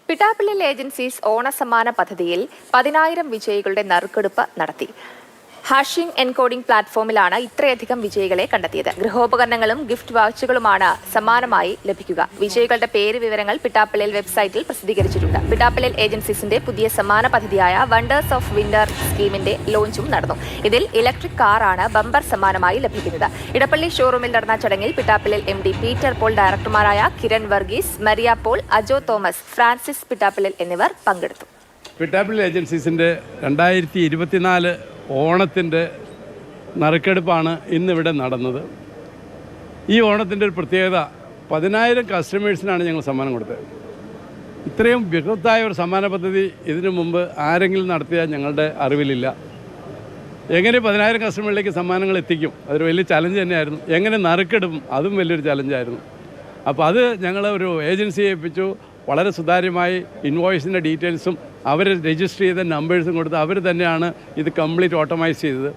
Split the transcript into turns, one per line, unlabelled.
Pittappillil agencies ഓണസമ്മാന പദ്ധതിയിൽ 10,000 വിജയികളുടെ നറുക്കെടുപ്പ് നടത്തി. ഹാഷിംഗ് എൻകോഡിംഗ് പ്ലാറ്റ്ഫോമിലാണ് ഇത്രയധികം വിജയികളെ കണ്ടെത്തിയത്. ഗൃഹോപകരണങ്ങളും ഗിഫ്റ്റ് വൗച്ചറുകളുമാണ് സമ്മാനമായി ലഭിക്കുക. വിജയികളുടെ പേര് വിവരങ്ങൾ പിട്ടാപ്പിള്ളിൽ വെബ്സൈറ്റിൽ പ്രസിദ്ധീകരിച്ചിട്ടുണ്ട്. പിട്ടാപ്പിള്ളിൽ ഏജൻസീസിന്റെ പുതിയ സമ്മാന പദ്ധതിയായ വണ്ടേഴ്സ് ഓഫ് വിന്റർ സ്കീമിന്റെ ലോഞ്ചും നടന്നു. ഇതിൽ ഇലക്ട്രിക് കാറാണ് ബമ്പർ സമ്മാനമായി ലഭിക്കുന്നത്. ഇടപ്പള്ളി ഷോറൂമിൽ നടന്ന ചടങ്ങിൽ പിട്ടാപ്പിള്ളിൽ MD പീറ്റർ പോൾ, ഡയറക്ടർമാരായ Kiran Varghese, Maria Paul, Ajo Thomas, Francis Pittappillil എന്നിവർ പങ്കെടുത്തു.
പിട്ടാപ്പിള്ളിൽ ഏജൻസീസിന്റെ 2024 ഓണത്തിൻ്റെ നറുക്കെടുപ്പാണ് ഇന്നിവിടെ നടന്നത്. ഈ ഓണത്തിൻ്റെ ഒരു പ്രത്യേകത, 10,000 കസ്റ്റമേഴ്സിനാണ് ഞങ്ങൾ സമ്മാനം കൊടുത്തത്. ഇത്രയും ബൃഹത്തായ ഒരു സമ്മാന പദ്ധതി ഇതിനു മുമ്പ് ആരെങ്കിലും നടത്തിയാൽ ഞങ്ങളുടെ അറിവിലില്ല. എങ്ങനെ 10,000 കസ്റ്റമറിലേക്ക് സമ്മാനങ്ങൾ എത്തിക്കും, അതൊരു വലിയ ചലഞ്ച് തന്നെയായിരുന്നു. എങ്ങനെ നറുക്കെടുക്കും, അതും വലിയൊരു ചലഞ്ചായിരുന്നു. അപ്പോൾ അത് ഞങ്ങൾ ഒരു ഏജൻസിയെ ഏൽപ്പിച്ചു. വളരെ സുതാര്യമായി ഇൻവോയ്സിൻ്റെ ഡീറ്റെയിൽസും അവർ രജിസ്റ്റർ ചെയ്ത നമ്പേഴ്സും കൊടുത്ത് അവർ തന്നെയാണ് ഇത് കംപ്ലീറ്റ് ഓട്ടോമൈസ് ചെയ്തത്.